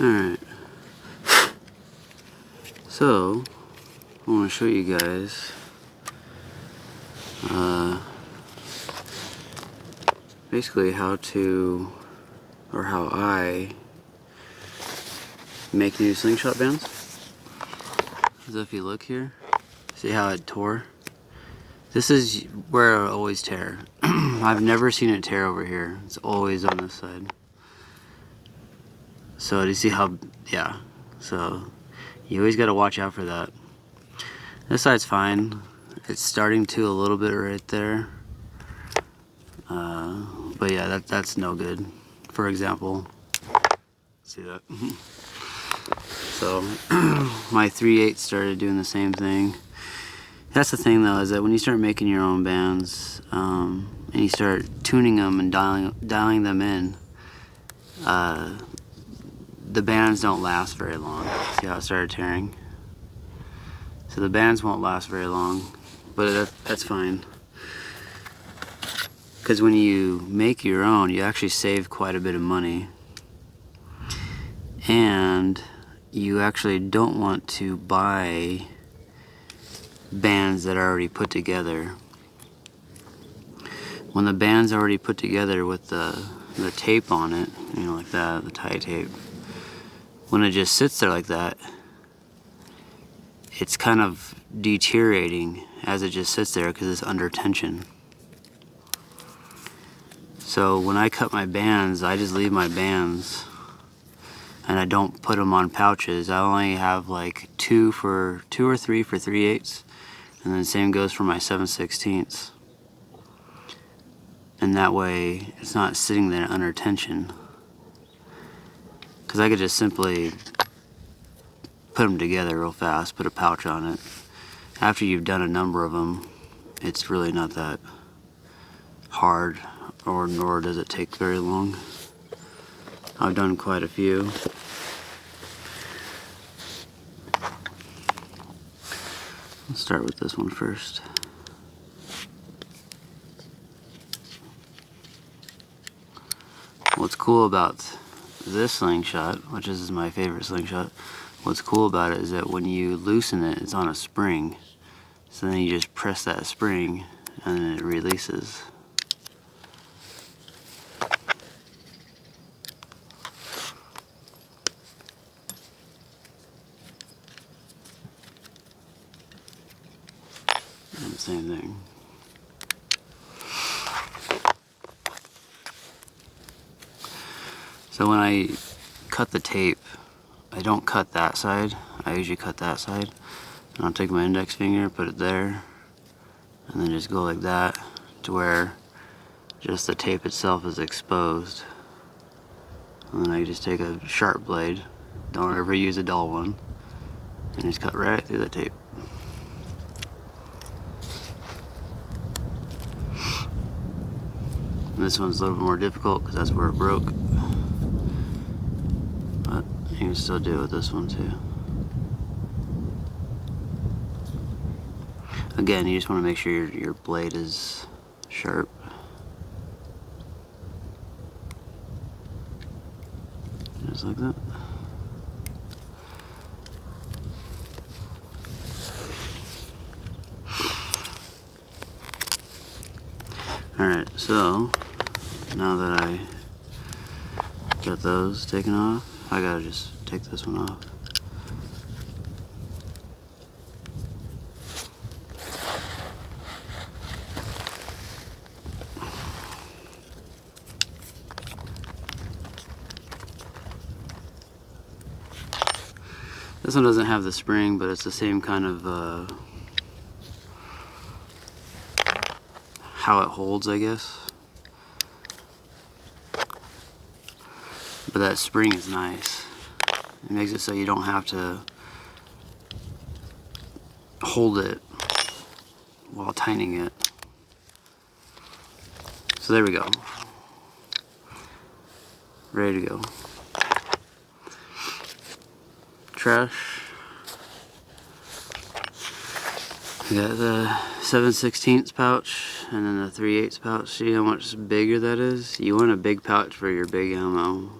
Alright. So, I want to show you guys basically how I make new slingshot bands. So if you look here, see how it tore? This is where I always tear. I've never seen it tear over here. It's always on this side. So do you see how, yeah. So you always got to watch out for that. This side's fine. It's starting to a little bit right there. But yeah, that's no good. For example, see that? So my 3/8 started doing the same thing. That's the thing though, is that when you start making your own bands and you start tuning them and dialing them in, the bands don't last very long. See how it started tearing? So the bands won't last very long, but that's fine. Because when you make your own, you actually save quite a bit of money. And you actually don't want to buy bands that are already put together. When the band's already put together with the tape on it, you know, like that, the tie tape, when it just sits there like that, it's kind of deteriorating as it just sits there because it's under tension. So when I cut my bands, I just leave my bands and I don't put them on pouches. I only have like two or three for 3/8, and then the same goes for my 7/16. And that way it's not sitting there under tension. Because I could just simply put them together real fast, put a pouch on it. After you've done a number of them, it's really not that hard, nor does it take very long. I've done quite a few. Let's start with this one first. What's cool about this slingshot, which is my favorite slingshot, what's cool about it is that when you loosen it, it's on a spring. So then you just press that spring and then it releases. And same thing. So when I cut the tape, I don't cut that side. I usually cut that side. And I'll take my index finger, put it there, and then just go like that to where just the tape itself is exposed. And then I just take a sharp blade, don't ever use a dull one, and just cut right through the tape. And this one's a little bit more difficult because that's where it broke. But you can still do it with this one too. Again, you just want to make sure your blade is sharp. Just like that. Alright, so now that I got those taken off, I gotta just take this one off. This one doesn't have the spring, but it's the same kind of how it holds, I guess. But that spring is nice. It makes it so you don't have to hold it while tightening it. So there we go. Ready to go. Trash. We got the 7/16 pouch and then the 3/8 pouch. See how much bigger that is? You want a big pouch for your big ammo.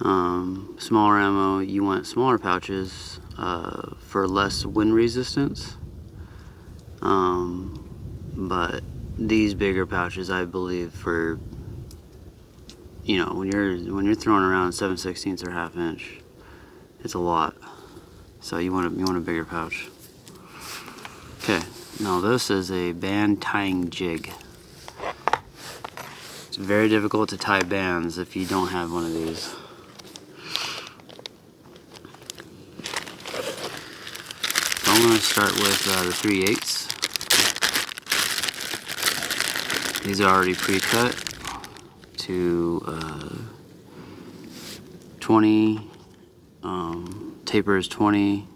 Smaller ammo, you want smaller pouches for less wind resistance. But these bigger pouches, I believe, for, you know, when you're throwing around 7/16 or 1/2 inch, it's a lot. So you want a bigger pouch. Okay, now this is a band tying jig. It's very difficult to tie bands if you don't have one of these. So I'm going to start with the 3/8. These are already pre-cut to 20, taper is 20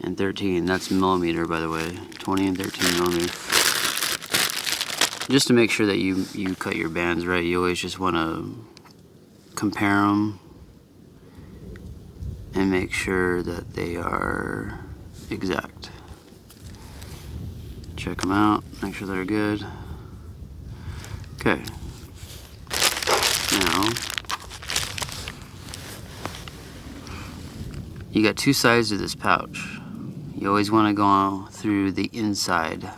and 13. That's millimeter, by the way, 20 and 13 millimeter. Just to make sure that you cut your bands right, you always just want to compare them and make sure that they are exact. Check them out, make sure they're good. Okay. Now, you got two sides to this pouch. You always want to go through the inside,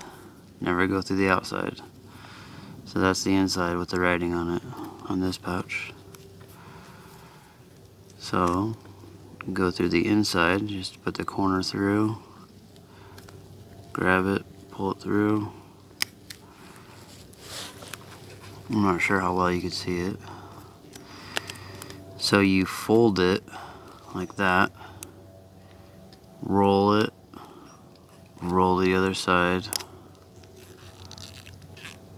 never go through the outside. So that's the inside with the writing on it, on this pouch. So, go through the inside, just put the corner through, grab it, pull it through. I'm not sure how well you can see it. So you fold it like that, roll it, roll the other side,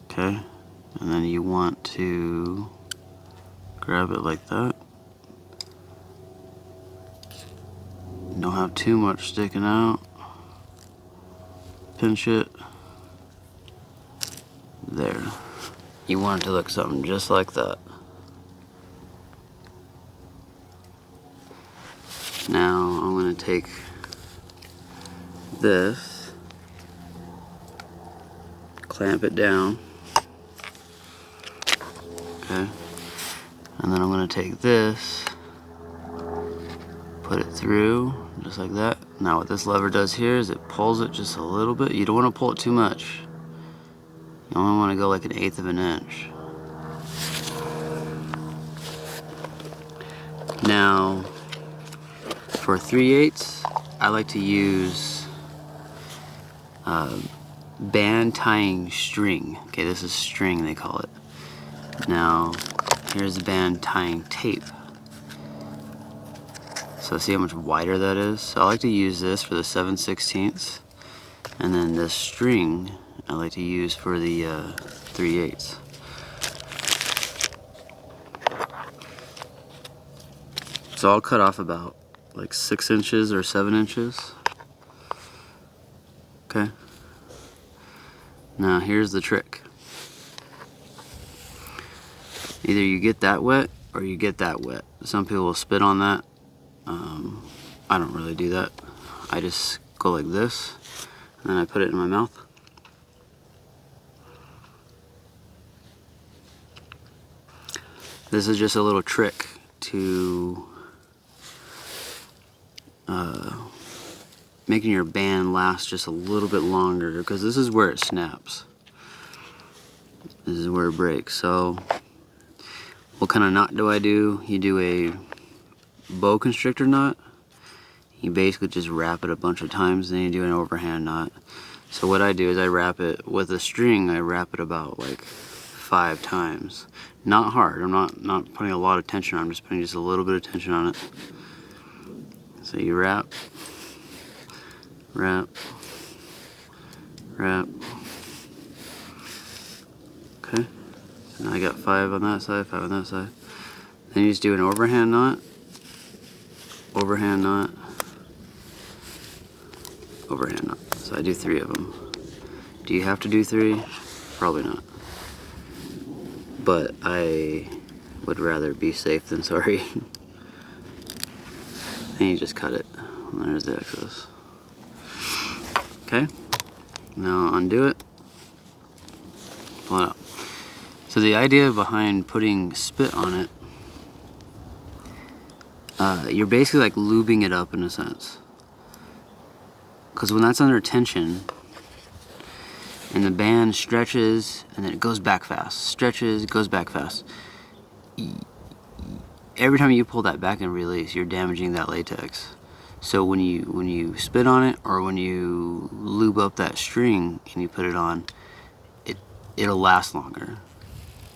okay? And then you want to grab it like that. Don't have too much sticking out. Pinch it. There. You want it to look something just like that. Now I'm going to take this, clamp it down, okay, and then I'm going to take this, put it through just like that. Now what this lever does here is it pulls it just a little bit. You don't want to pull it too much. You only want to go like 1/8 of an inch. Now for 3/8, I like to use band tying string. Okay, this is string they call it. Now here's the band tying tape. So see how much wider that is? So I like to use this for the 7/16, and then this string I like to use for the 3/8. So I'll cut off about like 6 inches or 7 inches. Okay. Now here's the trick. Either you get that wet or you get that wet. Some people will spit on that. I don't really do that. I just go like this, and then I put it in my mouth. This is just a little trick to making your band last just a little bit longer, because this is where it snaps. This is where it breaks. So what kind of knot do I do? You do a bow constrictor knot. You basically just wrap it a bunch of times, then you do an overhand knot. So what I do is I wrap it with a string. I wrap it about like 5 times. Not hard. I'm not putting a lot of tension on. I'm just putting just a little bit of tension on it. So you wrap, wrap, wrap. Okay. So now I got 5 on that side, 5 on that side. Then you just do an overhand knot, overhand knot, overhand knot. So I do 3 of them. Do you have to do 3? Probably not. But I would rather be safe than sorry. And you just cut it. And there's the excess. Okay. Now undo it. Pull it out. So the idea behind putting spit on it you're basically like lubing it up in a sense. Because when that's under tension, and the band stretches, and then it goes back fast. Stretches, goes back fast. Every time you pull that back and release, you're damaging that latex. So when you spit on it, or when you lube up that string and you put it on, it'll last longer.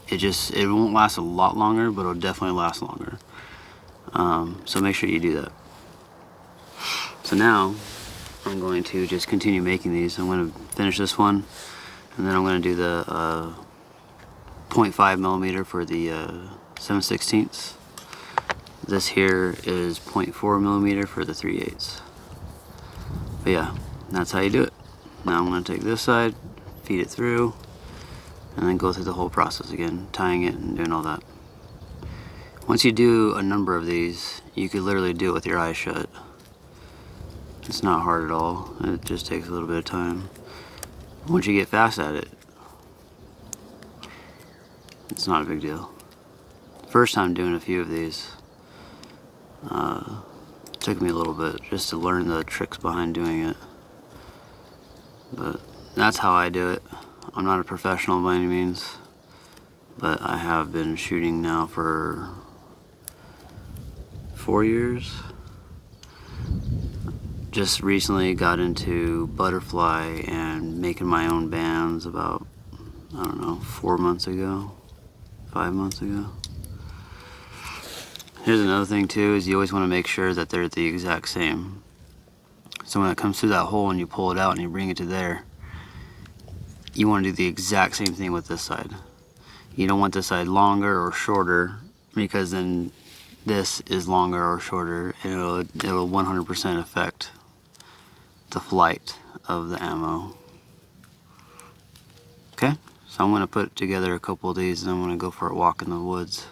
It won't last a lot longer, but it'll definitely last longer. So make sure you do that. So now I'm going to just continue making these. I'm going to finish this one, and then I'm going to do the 0.5 millimeter for the 7/16. This here is 0.4 millimeter for the 3/8. But yeah, that's how you do it. Now I'm going to take this side, feed it through, and then go through the whole process again, tying it and doing all that. Once you do a number of these, you could literally do it with your eyes shut. It's not hard at all. It just takes a little bit of time. Once you get fast at it, it's not a big deal. First time doing a few of these, took me a little bit just to learn the tricks behind doing it. But that's how I do it. I'm not a professional by any means, but I have been shooting now for 4 years. Just recently got into butterfly and making my own bands about, I don't know, 4 months ago, 5 months ago. Here's another thing too, is you always want to make sure that they're the exact same. So when it comes through that hole and you pull it out and you bring it to there, you want to do the exact same thing with this side. You don't want this side longer or shorter, because then this is longer or shorter, and it'll 100% affect the flight of the ammo. Okay, so I'm going to put together a couple of these, and I'm going to go for a walk in the woods.